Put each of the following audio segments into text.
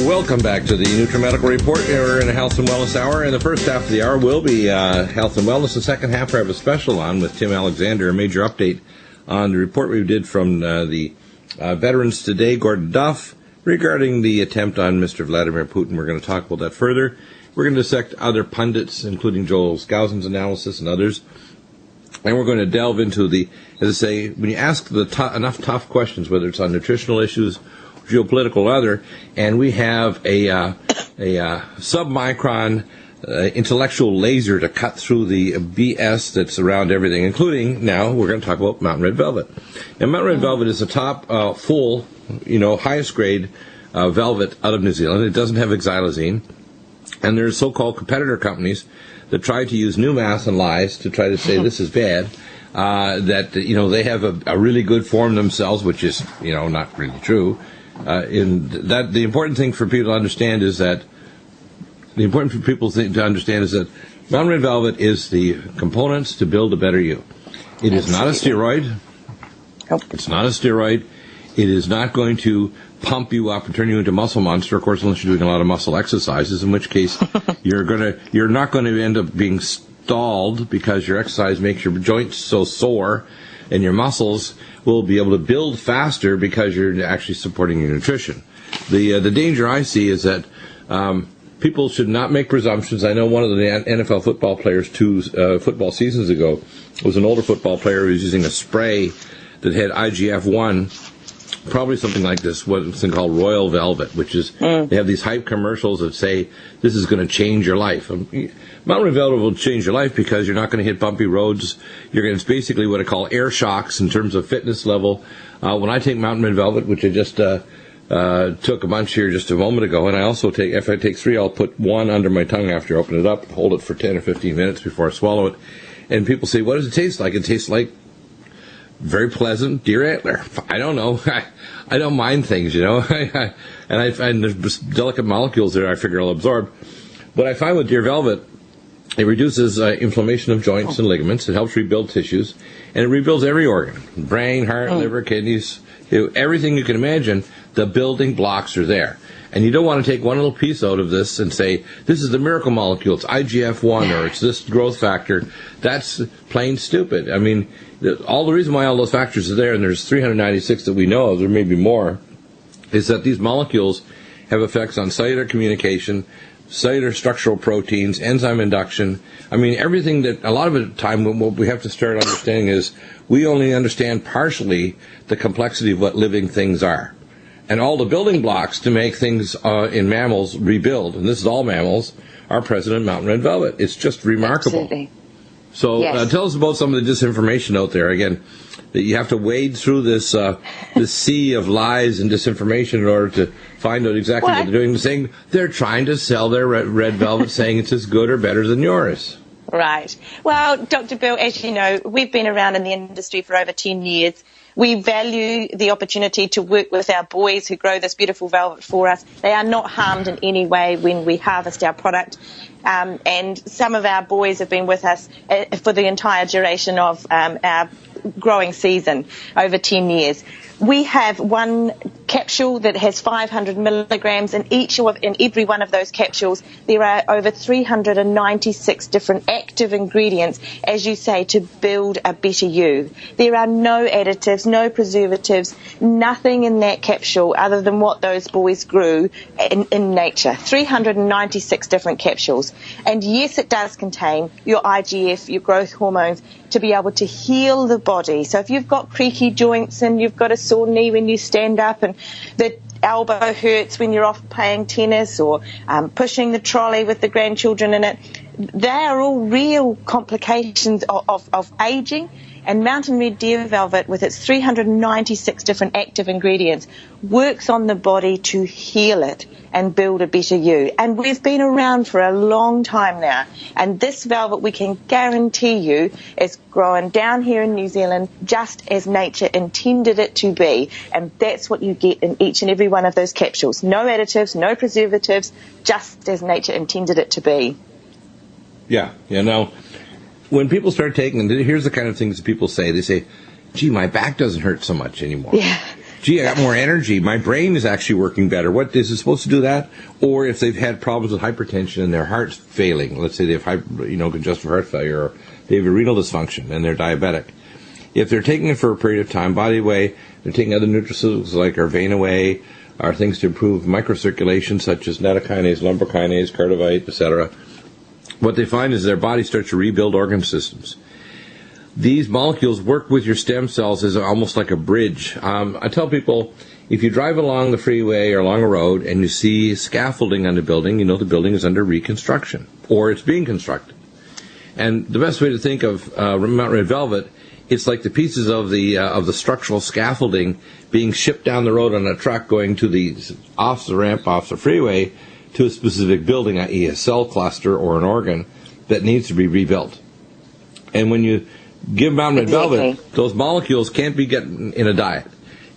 Welcome back to the Nutrimedical Report. We're in a Health and Wellness Hour, and the first half of the hour will be Health and Wellness. The second half, I have a special on with Tim Alexander, a major update on the report we did from the Veterans Today, Gordon Duff, regarding the attempt on Mr. Vladimir Putin. We're going to talk about that further. We're going to dissect other pundits, including Joel Skousen's analysis and others. And we're going to delve into the, as I say, when you ask enough tough questions, whether it's on nutritional issues, geopolitical or other, and we have a submicron intellectual laser to cut through the BS that's around everything, including, now we're going to talk about Mountain Red Velvet. Now, Mountain Red Velvet is the top full, highest grade velvet out of New Zealand. It doesn't have xylazine. And there's so-called competitor companies that try to use new math and lies to try to say this is bad, they have a really good form themselves, which is, not really true. The important thing for people to understand is that Mountain Red Velvet is the components to build a better you. It is not a steroid. It's not a steroid. It is not going to pump you up and turn you into a muscle monster, of course, unless you're doing a lot of muscle exercises, in which case you're not going to end up being stalled because your exercise makes your joints so sore, and your muscles will be able to build faster because you're actually supporting your nutrition. The danger I see is that people should not make presumptions. I know one of the NFL football players 2 football seasons ago was an older football player who was using a spray that had IGF-1, probably something like this, what's called Royal Velvet, which is, they have these hype commercials that say, this is going to change your life. Mountain Red Velvet will change your life because you're not going to hit bumpy roads. It's basically what I call air shocks in terms of fitness level. When I take Mountain Red Velvet, which I just took a bunch here just a moment ago, and I also if I take 3, I'll put 1 under my tongue after I open it up, hold it for 10 or 15 minutes before I swallow it. And people say, what does it taste like? It tastes like very pleasant deer antler. I don't know. I don't mind things, and I find there's delicate molecules there I figure I'll absorb. What I find with deer velvet, it reduces inflammation of joints and ligaments. It helps rebuild tissues, and it rebuilds every organ: brain, heart, liver, kidneys, everything you can imagine. The building blocks are there. And you don't want to take one little piece out of this and say, this is the miracle molecule, it's IGF-1, or it's this growth factor. That's plain stupid. I mean, all the reason why all those factors are there, and there's 396 that we know of, there may be more, is that these molecules have effects on cellular communication, cellular structural proteins, enzyme induction. I mean, everything that, a lot of the time, what we have to start understanding is we only understand partially the complexity of what living things are. And all the building blocks to make things in mammals rebuild, and this is all mammals, are present in Mountain Red Velvet. It's just remarkable. Absolutely. So tell us about some of the disinformation out there. Again, that you have to wade through this sea of lies and disinformation in order to find out exactly what they're doing. Saying they're trying to sell their red velvet, saying it's as good or better than yours. Right. Well, Dr. Bill, as you know, we've been around in the industry for over 10 years. We value the opportunity to work with our boys who grow this beautiful velvet for us. They are not harmed in any way when we harvest our product. And some of our boys have been with us for the entire duration of our growing season, over 10 years. We have one capsule that has 500 milligrams, and in every one of those capsules there are over 396 different active ingredients, as you say, to build a better you. There are no additives, no preservatives, nothing in that capsule other than what those boys grew in nature. 396 different capsules. And yes, it does contain your IGF, your growth hormones, to be able to heal the body. So if you've got creaky joints and you've got a sore knee when you stand up, and the elbow hurts when you're off playing tennis, or pushing the trolley with the grandchildren in it, they are all real complications of aging. And Mountain Red Deer Velvet, with its 396 different active ingredients, works on the body to heal it and build a better you. And we've been around for a long time now. And this velvet, we can guarantee you, is growing down here in New Zealand just as nature intended it to be. And that's what you get in each and every one of those capsules. No additives, no preservatives, just as nature intended it to be. Yeah. Now, when people start taking, here's the kind of things that people say. They say, gee, my back doesn't hurt so much anymore. Yeah. gee, I got more energy. My brain is actually working better. What is it supposed to do that? Or if they've had problems with hypertension and their heart's failing, let's say they have congestive heart failure, or they have a renal dysfunction and they're diabetic. If they're taking it for a period of time, body away, they're taking other nutraceuticals like Arvane away, are things to improve microcirculation such as nattokinase, lumbrokinase, cardivite, etc. What they find is their body starts to rebuild organ systems. These molecules work with your stem cells as almost like a bridge. I tell people, if you drive along the freeway or along a road and you see scaffolding on the building, you know the building is under reconstruction, or it's being constructed. And the best way to think of Mount Red Velvet, it's like the pieces of the structural scaffolding being shipped down the road on a truck going to off the ramp, off the freeway, to a specific building, i.e. a cell cluster or an organ that needs to be rebuilt. And when you give Mount Red Velvet, those molecules can't be getting in a diet.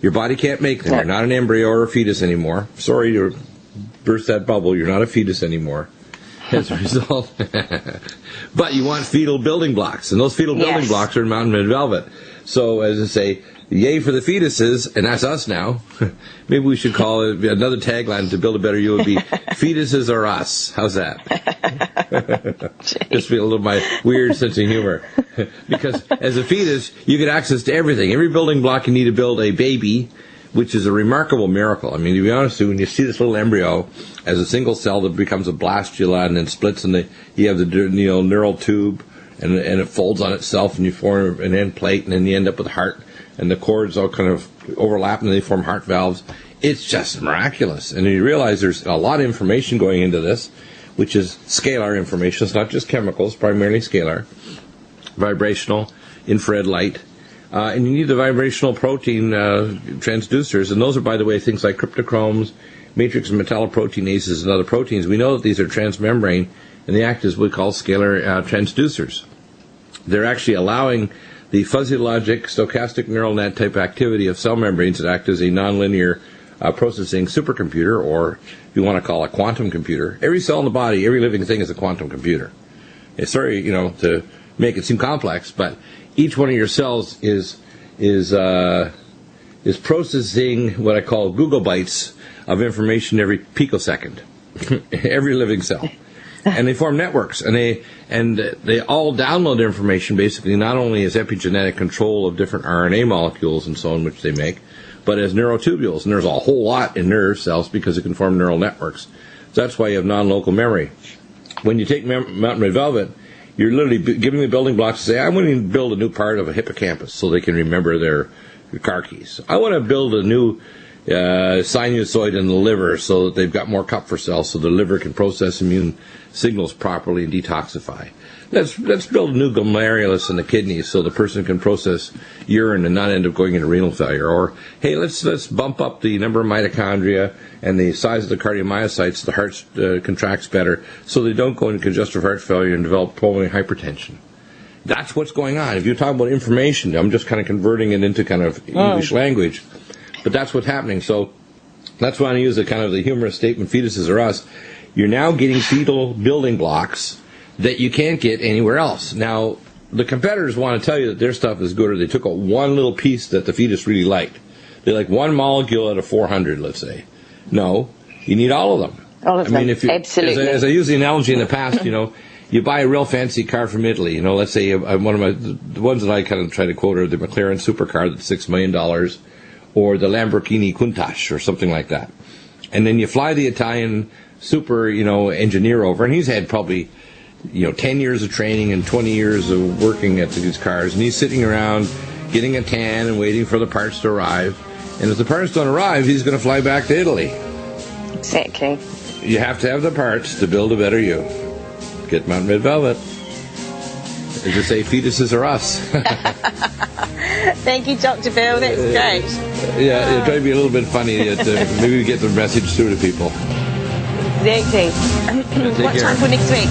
Your body can't make them. You're not an embryo or a fetus anymore. Sorry to burst that bubble. You're not a fetus anymore as a result. But you want fetal building blocks, and those fetal building blocks are in Mount Red Velvet. So, as I say, yay for the fetuses, and that's us now. Maybe we should call it another tagline to build a better you would be fetuses are us. How's that? Just feel a little my weird sense of humor. Because as a fetus, you get access to everything. Every building block you need to build a baby, which is a remarkable miracle. I mean, to be honest with you, when you see this little embryo as a single cell that becomes a blastula and then splits, and you have the neural tube, and it folds on itself, and you form an end plate, and then you end up with a heart. And the cords all kind of overlap and they form heart valves. It's just miraculous. And you realize there's a lot of information going into this, which is scalar information. It's not just chemicals, primarily scalar, vibrational, infrared light. And you need the vibrational protein transducers. And those are, by the way, things like cryptochromes, matrix and metalloproteinases, and other proteins. We know that these are transmembrane, and they act as what we call scalar transducers. They're actually allowing the fuzzy logic, stochastic neural net type activity of cell membranes that act as a nonlinear processing supercomputer, or if you want to call it a quantum computer. Every cell in the body, every living thing is a quantum computer. It's sorry, to make it seem complex, but each one of your cells is processing what I call Google bytes of information every picosecond. Every living cell. And they form networks, and they all download information basically not only as epigenetic control of different RNA molecules and so on, which they make, but as neurotubules. And there's a whole lot in nerve cells because it can form neural networks. So that's why you have non-local memory. When you take Mount Red Velvet, you're literally giving the building blocks to say, I want to build a new part of a hippocampus so they can remember their car keys. I want to build a new sinusoid in the liver so that they've got more Kupffer cells so the liver can process immune signals properly and detoxify. Let's build a new glomerulus in the kidneys so the person can process urine and not end up going into renal failure. Or, hey, let's bump up the number of mitochondria and the size of the cardiomyocytes, the heart contracts better so they don't go into congestive heart failure and develop pulmonary hypertension. That's what's going on. If you're talking about information, I'm just kind of converting it into kind of English language. But that's what's happening. So that's why I use the humorous statement, fetuses are us. You're now getting fetal building blocks that you can't get anywhere else. Now, the competitors want to tell you that their stuff is good, or they took one little piece that the fetus really liked. They like one molecule out of 400, let's say. No, you need all of them. All of them, absolutely. As I use the analogy in the past, you buy a real fancy car from Italy. Let's say one of the ones that I kind of try to quote are the McLaren supercar that's $6 million, or the Lamborghini Countach, or something like that. And then you fly the Italian super, engineer over, and he's had probably, 10 years of training and 20 years of working at these cars, and he's sitting around getting a tan and waiting for the parts to arrive. And if the parts don't arrive, he's going to fly back to Italy. Exactly. You have to have the parts to build a better you. Get Mount Red Velvet. As you say, fetuses are us. Thank you, Dr. Bill. That's great. Yeah, try to be a little bit funny. Maybe we get the message through to people. Exactly. What time for next week?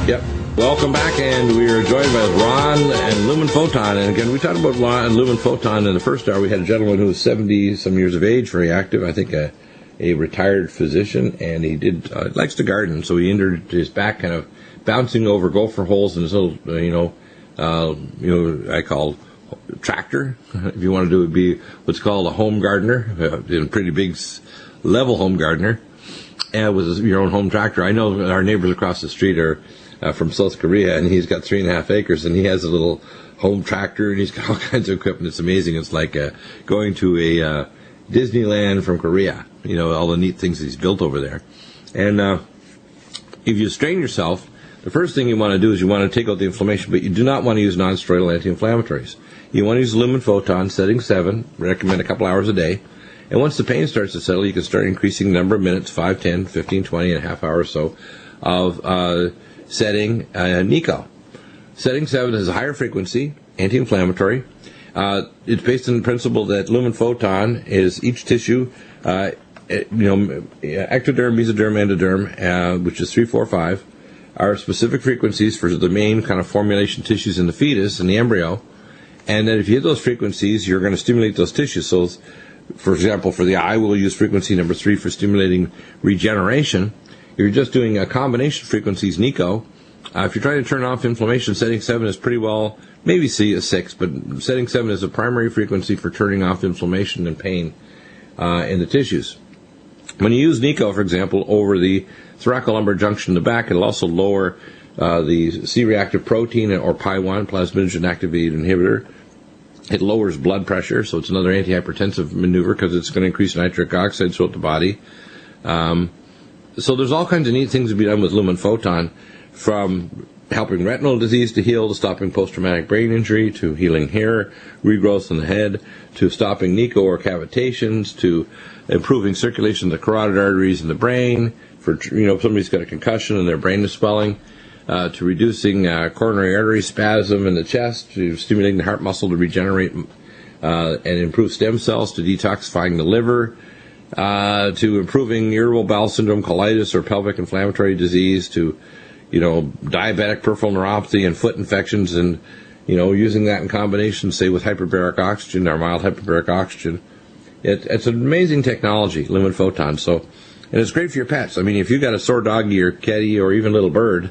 Yep. Welcome back, and we are joined by Ron and Lumen Photon. And again, we talked about Ron and Lumen Photon in the first hour. We had a gentleman who was 70-some years of age, very active, I think a retired physician, and he likes to garden, so he injured his back kind of bouncing over gopher holes in his little, I call tractor. If you want to do it, be what's called a home gardener, a pretty big level home gardener, and with your own home tractor. I know our neighbors across the street are from South Korea, and he's got 3.5 acres, and he has a little home tractor, and he's got all kinds of equipment. It's amazing. It's like going to a Disneyland from Korea. You know, all the neat things he's built over there. And if you strain yourself, the first thing you want to do is you want to take out the inflammation, but you do not want to use non-steroidal anti-inflammatories. You want to use Lumen photon, setting 7, recommend a couple hours a day. And once the pain starts to settle, you can start increasing the number of minutes, 5, 10, 15, 20, and a half hour or so, of setting NICO. Setting 7 is a higher frequency, anti-inflammatory. It's based on the principle that Lumen photon is each tissue, ectoderm, mesoderm, endoderm, which is 3, 4, 5, are specific frequencies for the main kind of formulation tissues in the fetus and the embryo. And then if you hit those frequencies, you're going to stimulate those tissues. So, for example, for the eye, we'll use frequency number 3 for stimulating regeneration. If you're just doing a combination frequencies, NICO, if you're trying to turn off inflammation, setting 7 is pretty well, maybe C is 6, but setting 7 is a primary frequency for turning off inflammation and pain in the tissues. When you use NICO, for example, over the thoracolumbar junction in the back, it'll also lower the C-reactive protein, or PI1, plasminogen activated inhibitor. It lowers blood pressure, so it's another antihypertensive maneuver because it's going to increase nitric oxide throughout the body. So there's all kinds of neat things to be done with Lumen photon, from helping retinal disease to heal, to stopping post-traumatic brain injury, to healing hair regrowth in the head, to stopping NICO or cavitations, to improving circulation of the carotid arteries in the brain, for somebody's got a concussion and their brain is swelling, to reducing coronary artery spasm in the chest, to stimulating the heart muscle to regenerate and improve stem cells, to detoxifying the liver, to improving irritable bowel syndrome, colitis, or pelvic inflammatory disease, to diabetic peripheral neuropathy and foot infections, and using that in combination, say, with hyperbaric oxygen or mild hyperbaric oxygen. It's an amazing technology, Lumen photon. So, and it's great for your pets. I mean, if you've got a sore doggy or kitty or even little bird,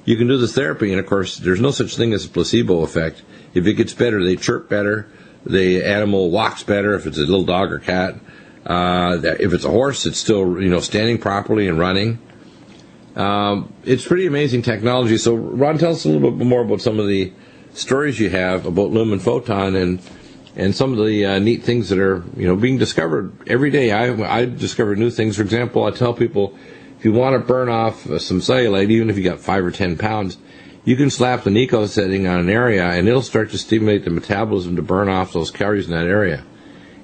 you can do this therapy, and of course, there's no such thing as a placebo effect. If it gets better, they chirp better, the animal walks better if it's a little dog or cat. If it's a horse, it's still standing properly and running. It's pretty amazing technology. So, Ron, tell us a little bit more about some of the stories you have about Lumen photon and some of the neat things that are being discovered every day. I discover new things. For example, I tell people, if you want to burn off some cellulite, even if you got 5 or 10 pounds, you can slap the NICO setting on an area, and it'll start to stimulate the metabolism to burn off those calories in that area.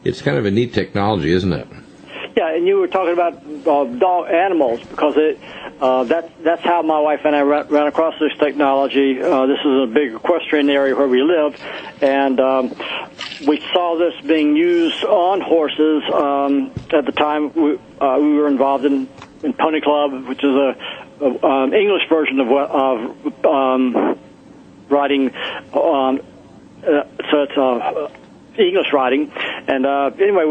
It's kind of a neat technology, isn't it? Yeah, and you were talking about animals, because that's how my wife and I ran across this technology. This is a big equestrian area where we live, and we saw this being used on horses. At the time, we were involved in Pony Club, which is an English version of riding. So it's English riding, and anyway,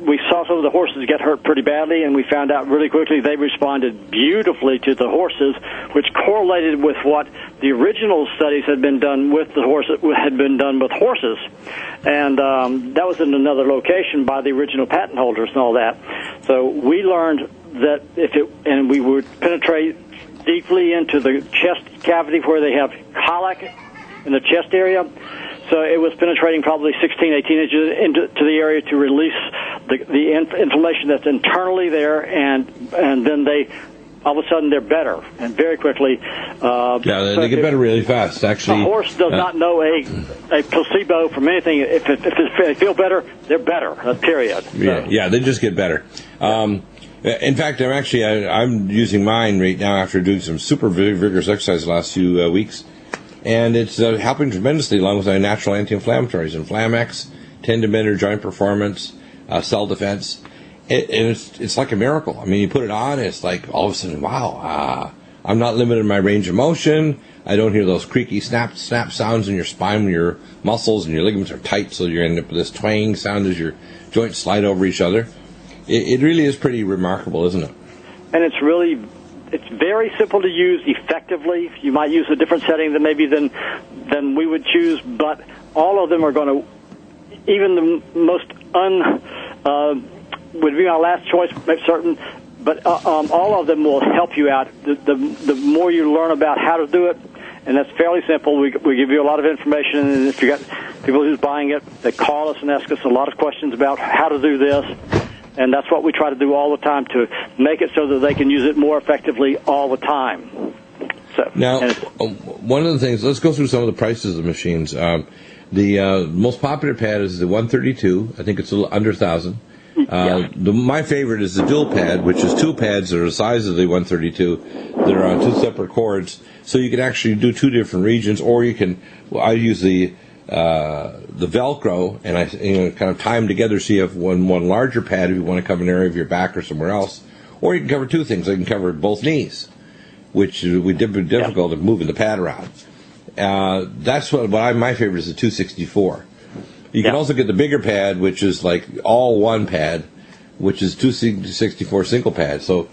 we saw some of the horses get hurt pretty badly, and we found out really quickly they responded beautifully to the horses, which correlated with what the original studies had been done with the horses, and that was in another location by the original patent holders and all that. So we learned that and we would penetrate deeply into the chest cavity where they have colic in the chest area. So it was penetrating probably 16, 18 inches into the area to release the inflammation that's internally there, and then all of a sudden they're better, and very quickly. They get better really fast. Actually, a horse does not know a placebo from anything. If they feel better, they're better. Period. Yeah, they just get better. In fact, I'm using mine right now after doing some super vigorous exercise the last few weeks. And it's helping tremendously along with our natural anti-inflammatories. Inflamex, tendon bender, joint performance, cell defense. It's like a miracle. I mean, you put it on, it's like all of a sudden, wow, I'm not limited in my range of motion. I don't hear those creaky snap sounds in your spine when your muscles and your ligaments are tight, so you end up with this twang sound as your joints slide over each other. It really is pretty remarkable, isn't it? And it's very simple to use effectively. You might use a different setting than we would choose, but all of them are going to, even the most would be my last choice, make certain, but all of them will help you out. The more you learn about how to do it, and that's fairly simple. We give you a lot of information, and if you got people who's buying it, they call us and ask us a lot of questions about how to do this, and that's what we try to do all the time to make it so that they can use it more effectively all the time. So now, one of the things, let's go through some of the prices of machines. The most popular pad is the 132. I think it's a little under 1,000. My favorite is the dual pad, which is two pads that are the size of the 132 that are on two separate cords. So you can actually do two different regions, or you can. Well, I use the Velcro, and I kind of tie them together so you have one larger pad if you want to cover an area of your back or somewhere else, or you can cover two things. I can cover both knees, which would be difficult of moving the pad around. That's my favorite is the 264. You can also get the bigger pad, which is like all one pad, which is 264 single pad. So,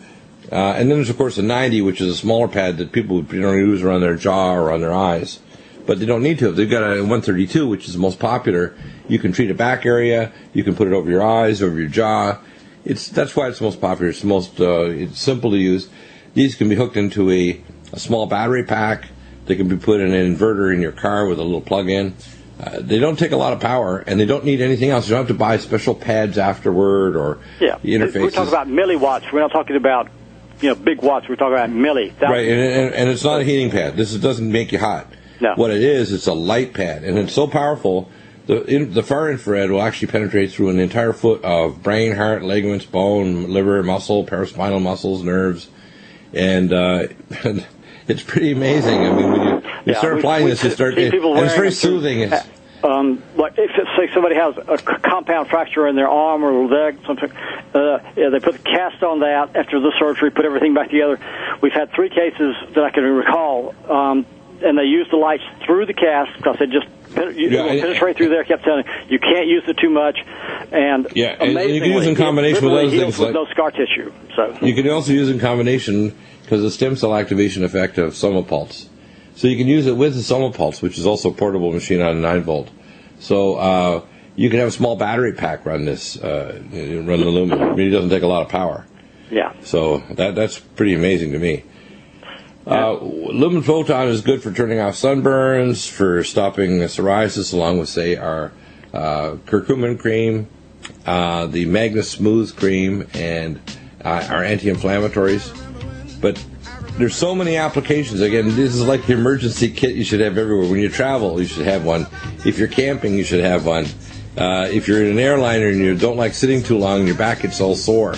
and then there's of course a 90, which is a smaller pad that people don't use around their jaw or on their eyes, but they don't need to. If they've got a 132, which is the most popular, you can treat a back area, you can put it over your eyes, over your jaw. That's why it's the most popular. It's the most it's simple to use. These can be hooked into a small battery pack. They can be put in an inverter in your car with a little plug-in. They don't take a lot of power, and they don't need anything else. You don't have to buy special pads afterward or interfaces. We're talking about milliwatts. We're not talking about big watts. We're talking about milli. Right, and it's not a heating pad. This doesn't make you hot. No. What it is, it's a light pad, and it's so powerful. The far infrared will actually penetrate through an entire foot of brain, heart, ligaments, bone, liver, muscle, paraspinal muscles, nerves, and it's pretty amazing. I mean, when you start applying this, and it's very soothing. Like if say somebody has a compound fracture in their arm or leg, something, they put the cast on that after the surgery, put everything back together. We've had 3 cases that I can recall, and they used the lights through the cast because they just penetrate through there. Kept telling you can't use it too much, and and you can use it in combination with other things with no scar tissue. So you can also use it in combination because of the stem cell activation effect of Somapulse. So you can use it with the Somapulse, which is also a portable machine on a 9-volt. So you can have a small battery pack run this, run the Lumen. I mean, it doesn't take a lot of power. Yeah. So that's pretty amazing to me. Lumen Photon is good for turning off sunburns, for stopping psoriasis, along with, say, our curcumin cream, the Magnus Smooth cream, and our anti-inflammatories. But there's so many applications. Again, this is like the emergency kit you should have everywhere. When you travel, you should have one. If you're camping, you should have one. If you're in an airliner and you don't like sitting too long and your back gets all sore,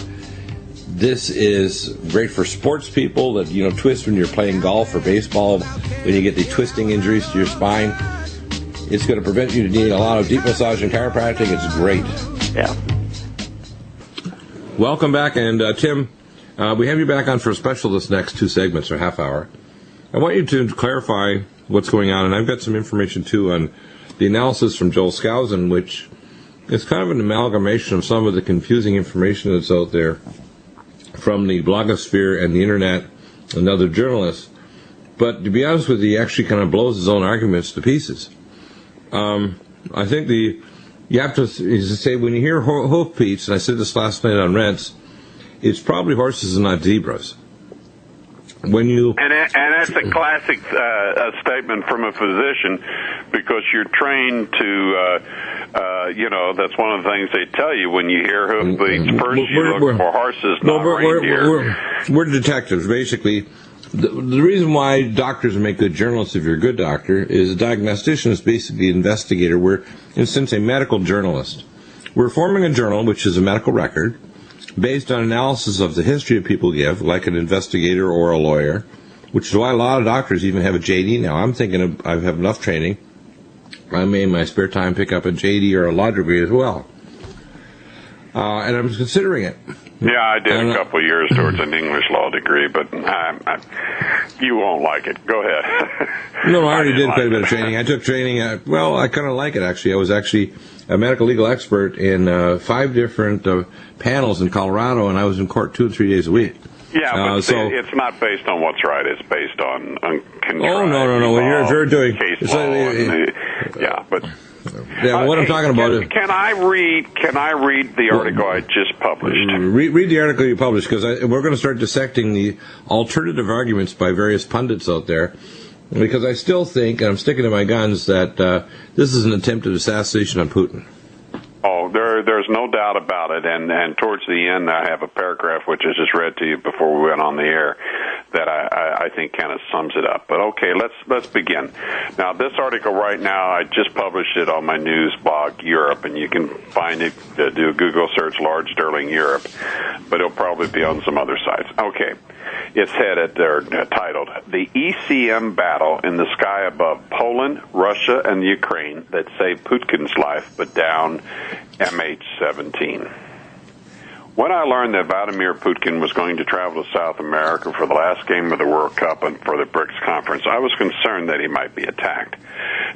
this is great for sports people that twist when you're playing golf or baseball, when you get the twisting injuries to your spine. It's going to prevent you needing a lot of deep massage and chiropractic. It's great. Yeah. Welcome back, and Tim, we have you back on for a special this next 2 segments or half hour. I want you to clarify what's going on, and I've got some information too on the analysis from Joel Skousen, which is kind of an amalgamation of some of the confusing information that's out there from the blogosphere and the internet and other journalists. But to be honest with you, he actually kind of blows his own arguments to pieces. I think you have to say, when you hear hoofbeats, and I said this last night on Rents, it's probably horses and not zebras. And that's a classic statement from a physician, because you're trained to, that's one of the things they tell you when you hear hoofbeats. First, you look for horses, not reindeer. We're detectives, basically. The reason why doctors make good journalists, if you're a good doctor, is a diagnostician is basically an investigator. We're, in a sense, a medical journalist. We're forming a journal, which is a medical record, based on analysis of the history of people give, like an investigator or a lawyer, which is why a lot of doctors even have a JD now. I'm thinking I have enough training. I may in my spare time pick up a JD or a law degree as well. And I'm considering it. Yeah, I did a couple of years towards an English law degree, but you won't like it. Go ahead. No, I already did quite a bit of training. I took training. I kind of like it, actually. I was actually a medical legal expert in 5 different panels in Colorado, and I was in court 2 or 3 days a week. Yeah, but it's not based on what's right. It's based on no. When you're doing case law. But Yeah, what I'm talking about is... Can I read the article I just published? Read the article you published, because we're going to start dissecting the alternative arguments by various pundits out there, because I still think, and I'm sticking to my guns, that this is an attempted assassination on Putin. Oh, there's no doubt about it, and towards the end I have a paragraph which I just read to you before we went on the air that I think kind of sums it up. But okay, let's begin. Now, this article right now, I just published it on my news blog, Europe, and you can find it, do a Google search, Lord Sterling Europe, but it'll probably be on some other sites. Okay. It's headed, or titled, "The ECM Battle in the Sky Above Poland, Russia, and Ukraine That Saved Putin's Life But Down MH17." When I learned that Vladimir Putin was going to travel to South America for the last game of the World Cup and for the BRICS conference, I was concerned that he might be attacked.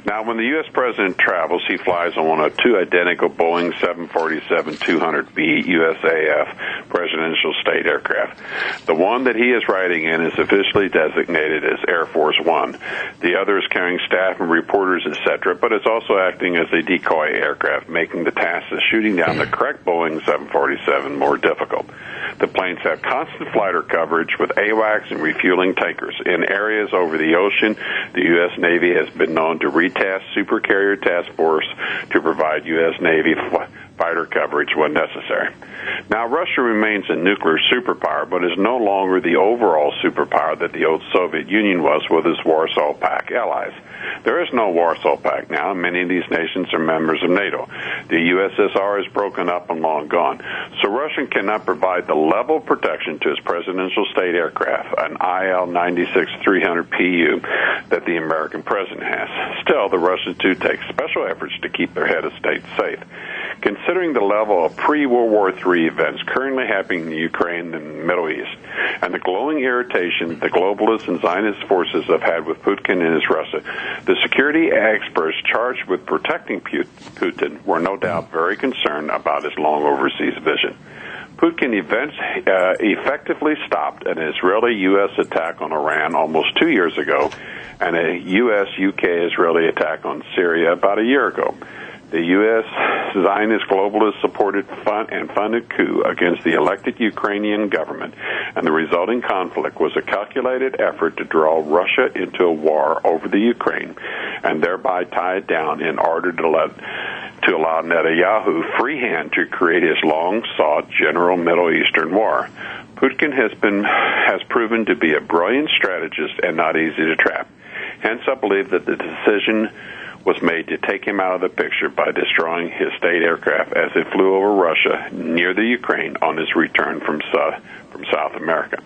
Now, when the U.S. president travels, he flies on one of two identical Boeing 747-200B USAF presidential state aircraft. The one that he is riding in is officially designated as Air Force One. The other is carrying staff and reporters, etc., but it's also acting as a decoy aircraft, making the task of shooting down the correct Boeing 747 more difficult. The planes have constant fighter coverage with AWACS and refueling tankers. In areas over the ocean, the U.S. Navy has been known to retask Supercarrier Task Force to provide U.S. Navy fighter coverage when necessary. Now, Russia remains a nuclear superpower, but is no longer the overall superpower that the old Soviet Union was with its Warsaw Pact allies. There is no Warsaw Pact now, and many of these nations are members of NATO. The USSR is broken up and long gone. So Russia cannot provide the level of protection to its presidential state aircraft, an IL-96-300PU, that the American president has. Still, the Russians do take special efforts to keep their head of state safe. Considering the level of pre-World War III events currently happening in Ukraine and the Middle East, and the glowing irritation the globalist and Zionist forces have had with Putin and his Russia, the security experts charged with protecting Putin were no doubt very concerned about his long overseas vision. Putin effectively stopped an Israeli-U.S. attack on Iran almost 2 years ago, and a U.S.-UK-Israeli attack on Syria about a year ago. The U.S. Zionist globalist supported and funded coup against the elected Ukrainian government, and the resulting conflict was a calculated effort to draw Russia into a war over the Ukraine and thereby tie it down in order to allow Netanyahu free hand to create his long-sought general Middle Eastern war. Putin has proven to be a brilliant strategist and not easy to trap. Hence, I believe that the decision was made to take him out of the picture by destroying his state aircraft as it flew over Russia near the Ukraine on his return from South America.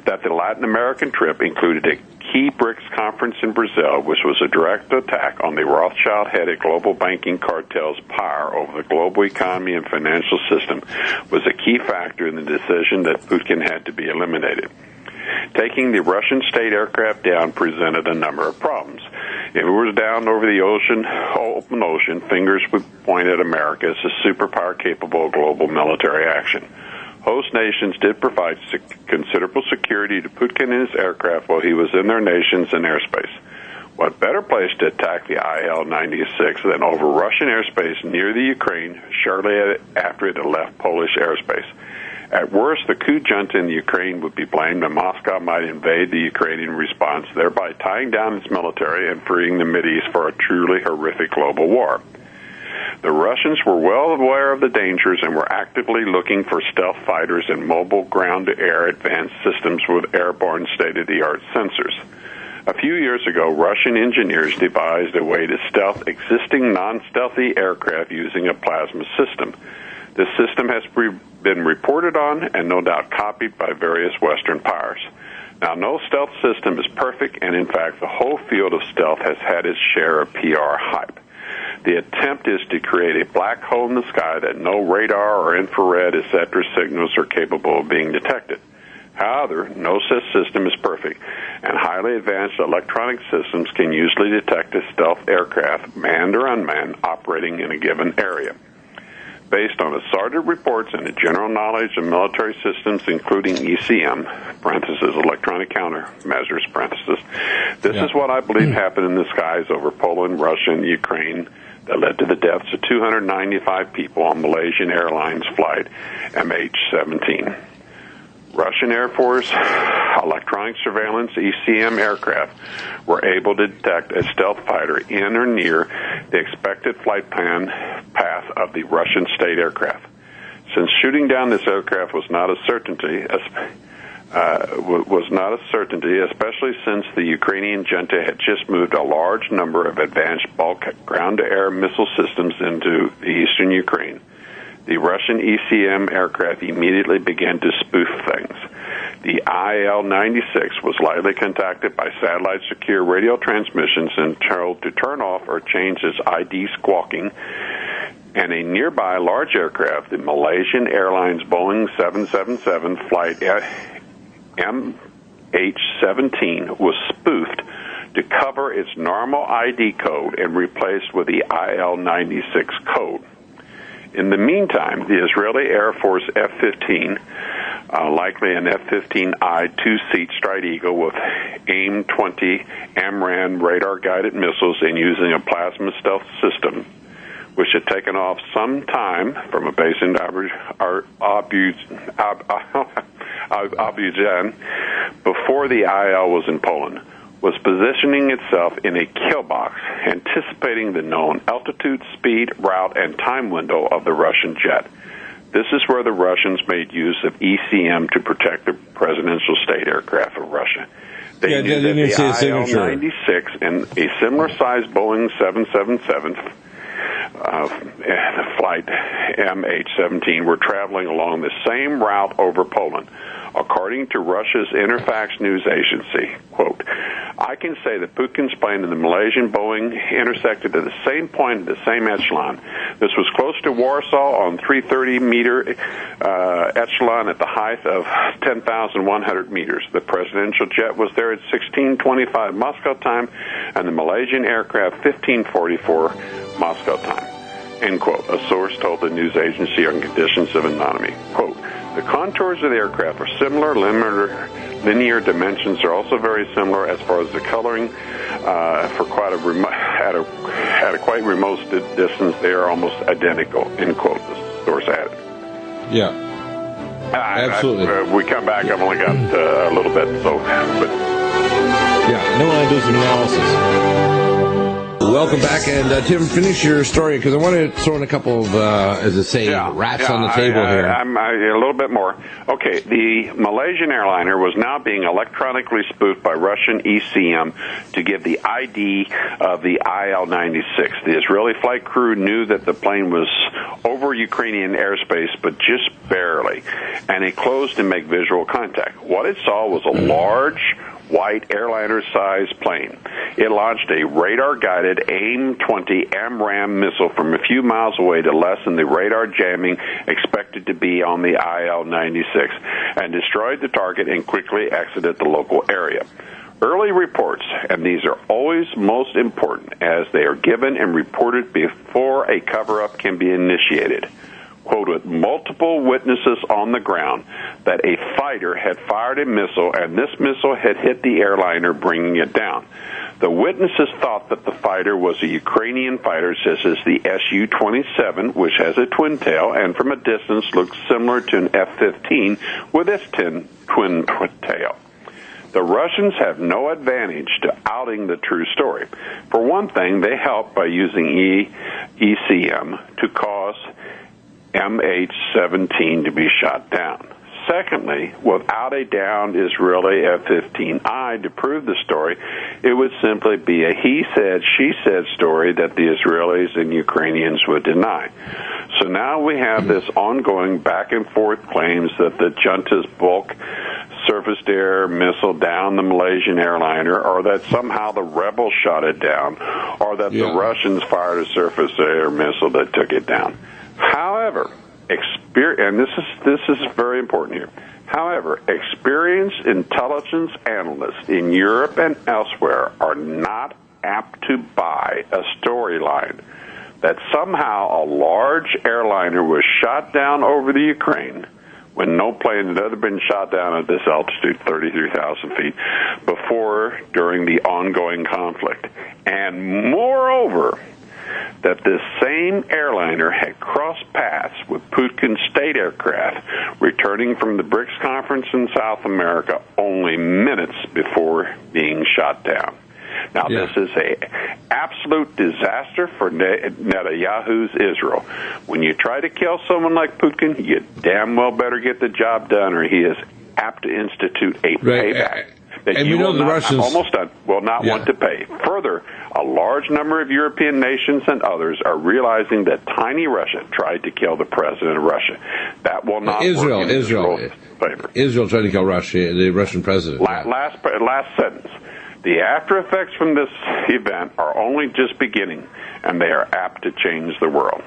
That the Latin American trip included a key BRICS conference in Brazil, which was a direct attack on the Rothschild-headed global banking cartel's power over the global economy and financial system, was a key factor in the decision that Putin had to be eliminated. Taking the Russian state aircraft down presented a number of problems. If it was down over the open ocean, fingers would point at America as a superpower capable of global military action. Host nations did provide considerable security to Putin and his aircraft while he was in their nations and airspace. What better place to attack the IL-96 than over Russian airspace near the Ukraine shortly after it had left Polish airspace? At worst, the coup junta in the Ukraine would be blamed, and Moscow might invade the Ukrainian response, thereby tying down its military and freeing the Mideast for a truly horrific global war. The Russians were well aware of the dangers and were actively looking for stealth fighters and mobile ground-to-air advanced systems with airborne state-of-the-art sensors. A few years ago, Russian engineers devised a way to stealth existing non-stealthy aircraft using a plasma system. This system has been reported on and no doubt copied by various Western powers. Now, no stealth system is perfect, and in fact, the whole field of stealth has had its share of PR hype. The attempt is to create a black hole in the sky that no radar or infrared, etc. signals are capable of being detected. However, no such system is perfect, and highly advanced electronic systems can usually detect a stealth aircraft, manned or unmanned, operating in a given area. based on assorted reports and the general knowledge of military systems, including ECM, parentheses, electronic countermeasures, parentheses. This is what I believe happened in the skies over Poland, Russia, and Ukraine that led to the deaths of 295 people on Malaysian Airlines flight MH17. Russian Air Force electronic surveillance ECM aircraft were able to detect a stealth fighter in or near the expected flight path of the Russian state aircraft. Since shooting down this aircraft was not a certainty, especially since the Ukrainian junta had just moved a large number of advanced bulk ground-to-air missile systems into the eastern Ukraine. The Russian ECM aircraft immediately began to spoof things. The IL-96 was lightly contacted by satellite secure radio transmissions and told to turn off or change its ID squawking, and a nearby large aircraft, the Malaysian Airlines Boeing 777 flight MH17, was spoofed to cover its normal ID code and replaced with the IL-96 code. In the meantime, the Israeli Air Force F-15, likely an F-15I two-seat Strike Eagle with AIM-20 AMRAAM radar-guided missiles and using a plasma stealth system, which had taken off some time from a base in Abujan before the IL was in Poland, was positioning itself in a kill box, anticipating the known altitude, speed, route, and time window of the Russian jet. This is where the Russians made use of ECM to protect the presidential state aircraft of Russia. They knew that the IL-96 and a similar-sized Boeing 777 flight MH17 were traveling along the same route over Poland. According to Russia's Interfax news agency, quote, I can say that Putin's plane and the Malaysian Boeing intersected at the same point at the same echelon. This was close to Warsaw on 330-meter echelon at the height of 10,100 meters. The presidential jet was there at 16:25 Moscow time, and the Malaysian aircraft 15:44 Moscow time. End quote. A source told the news agency on conditions of anonymity. Quote, the contours of the aircraft are similar. Linear dimensions are also very similar as far as the coloring. For quite at a quite remote distance, they are almost identical. End quote. The source added. Yeah, absolutely. We come back. I've only got a little bit, so. But. Yeah, no one do some analysis. Welcome back, and Tim, finish your story, because I want to throw in a couple of, as I say, rats on the table here. A little bit more. Okay, the Malaysian airliner was now being electronically spoofed by Russian ECM to give the ID of the IL-96. The Israeli flight crew knew that the plane was over Ukrainian airspace, but just barely, and it closed to make visual contact. What it saw was a large, white airliner-sized plane. It launched a radar-guided AIM-20 AMRAAM missile from a few miles away to lessen the radar jamming expected to be on the IL-96, and destroyed the target and quickly exited the local area. Early reports, and these are always most important as they are given and reported before a cover-up can be initiated, quoted multiple witnesses on the ground that a fighter had fired a missile and this missile had hit the airliner, bringing it down. The witnesses thought that the fighter was a Ukrainian fighter, such as the Su-27, which has a twin tail and from a distance looks similar to an F-15 with its twin tail. The Russians have no advantage to outing the true story. For one thing, they helped by using ECM to cause MH17 to be shot down. Secondly, without a downed Israeli F-15I to prove the story, it would simply be a he said, she said story that the Israelis and Ukrainians would deny. So now we have this ongoing back and forth claims that the junta's bulk surface-to-air missile down the Malaysian airliner, or that somehow the rebels shot it down, or that the Russians fired a surface-to-air missile that took it down. However, and this is very important here. However, experienced intelligence analysts in Europe and elsewhere are not apt to buy a storyline that somehow a large airliner was shot down over the Ukraine when no plane had ever been shot down at this altitude, 33,000 feet, before, during the ongoing conflict. And moreover, that this same airliner had crossed paths with Putin's state aircraft returning from the BRICS conference in South America only minutes before being shot down. Now, this is a absolute disaster for Netanyahu's Israel. When you try to kill someone like Putin, you damn well better get the job done, or he is apt to institute a payback that and you we know will the not, Russians almost done, will not want to pay. Further, a large number of European nations and others are realizing that tiny Russia tried to kill the president of Russia. That will not Israel work in Israel's favor. Israel tried to kill Russia, the Russian president. Last sentence. The after effects from this event are only just beginning, and they are apt to change the world.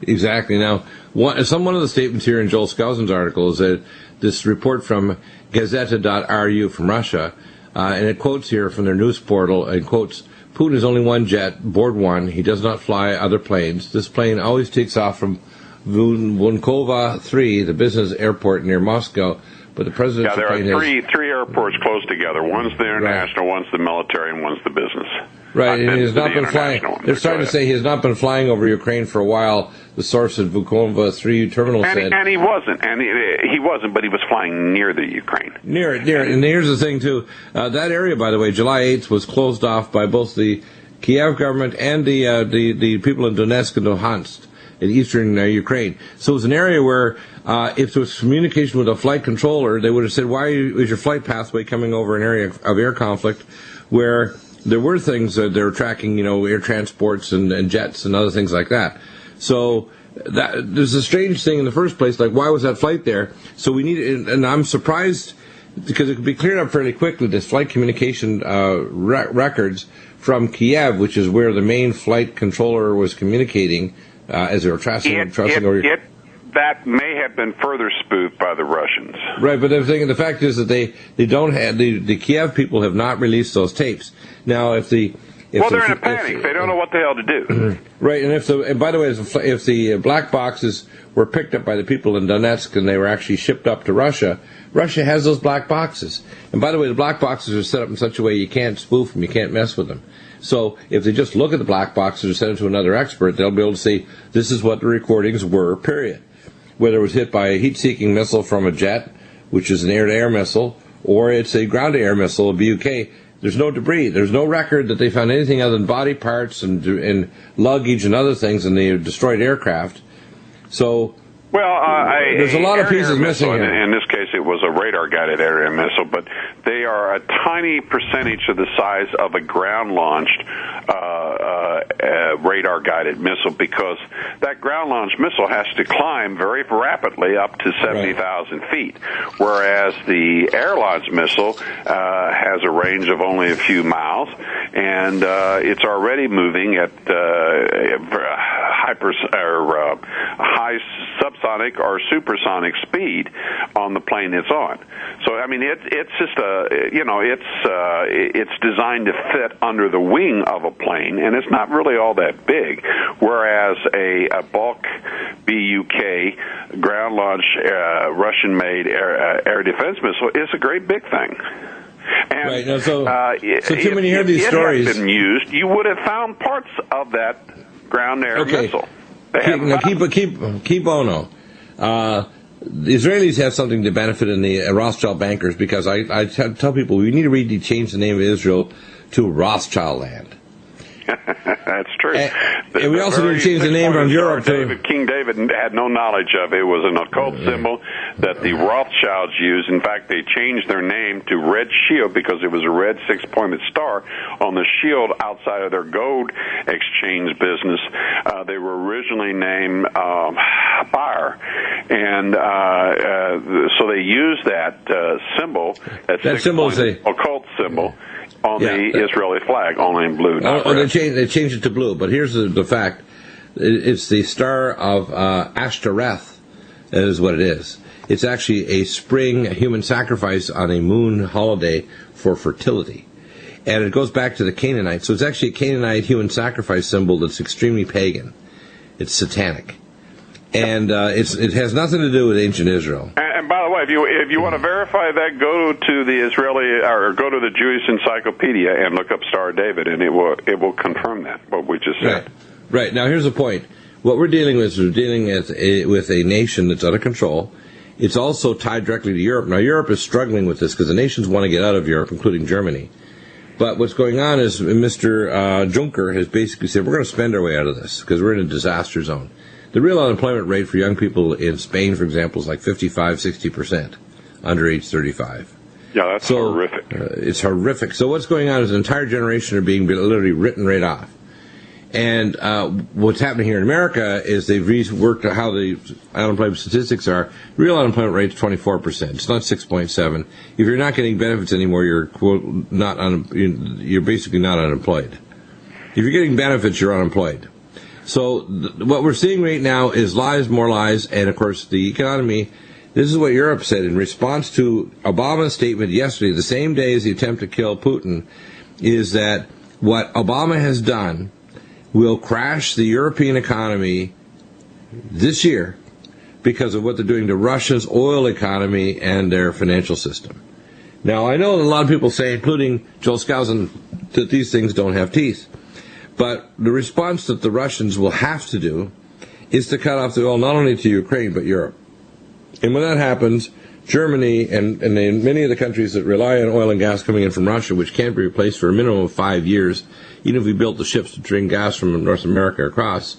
Exactly. Now, one of the statements here in Joel Skousen's article is that this report from Gazeta.ru from Russia, and it quotes here from their news portal, and quotes, Putin has only one jet, board one. He does not fly other planes. This plane always takes off from Vunkova 3, the business airport near Moscow. But the president's there plane are three airports close together. One's the international, one's the military, and one's the business. Right, and he has not been flying. They're starting to say he has not been flying over Ukraine for a while. The source at Vunkova 3 terminal said. And he wasn't. And he wasn't, but he was flying near the Ukraine. Near it. And here's the thing, too. That area, by the way, July 8th, was closed off by both the Kiev government and the people in Donetsk and Luhansk in eastern Ukraine. So it was an area where if there was communication with a flight controller, they would have said, why is your flight pathway coming over an area of air conflict where there were things that they were tracking, air transports and jets and other things like that. So there's a strange thing in the first place, like why was that flight there? So we need, and I'm surprised because it could be cleared up fairly quickly, this flight communication records from Kiev, which is where the main flight controller was communicating as they were trusting over. That may have been further spoofed by the Russians. Right, but the fact is that they don't have, the Kiev people have not released those tapes. Now, they're in a panic. They don't know what the hell to do. Right, and by the way, if the black boxes were picked up by the people in Donetsk and they were actually shipped up to Russia, Russia has those black boxes. And by the way, the black boxes are set up in such a way you can't spoof them, you can't mess with them. So if they just look at the black boxes or send it to another expert, they'll be able to see this is what the recordings were, period. Whether it was hit by a heat-seeking missile from a jet, which is an air-to-air missile, or it's a ground-to-air missile, a BUK, there's no debris. There's no record that they found anything other than body parts and luggage and other things in the destroyed aircraft. So there's a lot of pieces missing here. In this case, it was a radar-guided air missile, but they are a tiny percentage of the size of a ground-launched radar-guided missile, because that ground-launched missile has to climb very rapidly up to 70,000 feet, whereas the air-launched missile has a range of only a few miles, and it's already moving at high subsonic or supersonic speed on the plane it's on. So I mean, it's just it's designed to fit under the wing of a plane, and it's not really all that big. Whereas a bulk BUK ground-launched Russian-made air defense missile is a great big thing. And, right. Now, so Tim, when you hear these stories, had been used, you would have found parts of that ground-air missile. Keep Ono. The Israelis have something to benefit in the Rothschild bankers, because I tell people we need to change the name of Israel to Rothschild land. That's true. And we also need to change the name from Europe to... King David had no knowledge of. It was an occult symbol that the Rothschilds used. In fact, they changed their name to Red Shield because it was a red six-pointed star on the shield outside of their gold exchange business. They were originally named Fire. And so they used that symbol, that six-pointed occult symbol, on the Israeli flag, only in blue. They changed it to blue, but here's the fact. It's the star of Ashtoreth, is what it is. It's actually a spring human sacrifice on a moon holiday for fertility. and it goes back to the Canaanites. So it's actually a Canaanite human sacrifice symbol that's extremely pagan. It's satanic. And it has nothing to do with ancient Israel. And by the way, if you want to verify that, go to the Israeli or go to the Jewish Encyclopedia and look up Star of David, and it will confirm that what we just said. Right. Now here's the point. What we're dealing with is with a nation that's out of control. It's also tied directly to Europe. Now Europe is struggling with this because the nations want to get out of Europe, including Germany. But what's going on is Mr. Juncker has basically said we're going to spend our way out of this because we're in a disaster zone. The real unemployment rate for young people in Spain, for example, is like 55-60% under age 35. Yeah, that's horrific. It's horrific. So what's going on is an entire generation are being literally written right off. And what's happening here in America is they've reworked how the unemployment statistics are. Real unemployment rate is 24%. It's not 6.7. If you're not getting benefits anymore, you're you're basically not unemployed. If you're getting benefits, you're unemployed. So what we're seeing right now is lies, more lies, and of course the economy. This is what Europe said in response to Obama's statement yesterday, the same day as the attempt to kill Putin, is that what Obama has done will crash the European economy this year because of what they're doing to Russia's oil economy and their financial system. Now, I know that a lot of people say, including Joel Skousen, that these things don't have teeth. But the response that the Russians will have to do is to cut off the oil not only to Ukraine, but Europe. And when that happens, Germany and many of the countries that rely on oil and gas coming in from Russia, which can't be replaced for a minimum of 5 years, even if we built the ships to bring gas from North America across,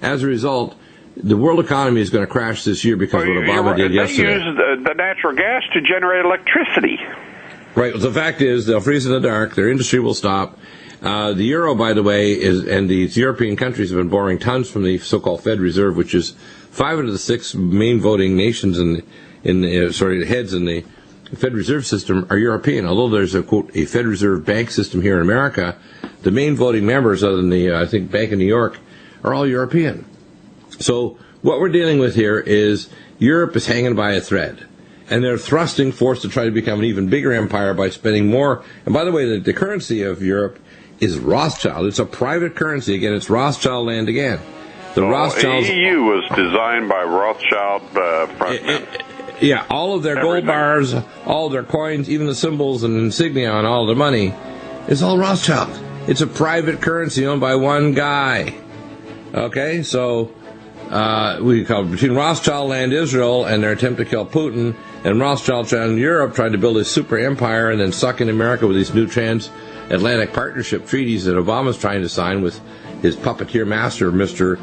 as a result, the world economy is going to crash this year because of what Obama did yesterday. They use the natural gas to generate electricity. Right. Well, the fact is, they'll freeze in the dark. Their industry will stop. The euro, by the way, and these European countries have been borrowing tons from the so-called Fed Reserve, which is 5 of the 6 main voting nations heads in the Fed Reserve system are European. Although there's a quote a Fed Reserve bank system here in America, the main voting members, other than the I think Bank of New York, are all European. So what we're dealing with here is Europe is hanging by a thread. And they're thrusting forth to try to become an even bigger empire by spending more. And by the way, the currency of Europe is Rothschild. It's a private currency. Again, it's Rothschild land again. The Rothschilds. EU was designed by Rothschild frontmen. Yeah, all of their gold bars, all of their coins, even the symbols and insignia on all the money, is all Rothschild. It's a private currency owned by one guy. Okay, so we call it between Rothschild land Israel and their attempt to kill Putin, and Rothschild land Europe trying to build a super empire and then suck in America with these new transatlantic partnership treaties that Obama's trying to sign with his puppeteer master, Mr.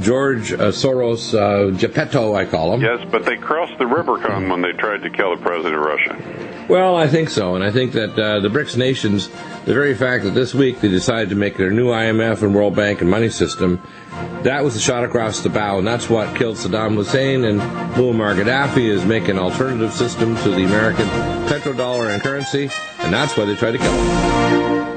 George Soros Geppetto, I call him. Yes, but they crossed the Rubicon when they tried to kill the president of Russia. Well, I think so, and I think that the BRICS nations, the very fact that this week they decided to make their new IMF and World Bank and money system, that was a shot across the bow, and that's what killed Saddam Hussein, and Muammar Gaddafi is making an alternative system to the American petrodollar and currency, and that's why they tried to kill him.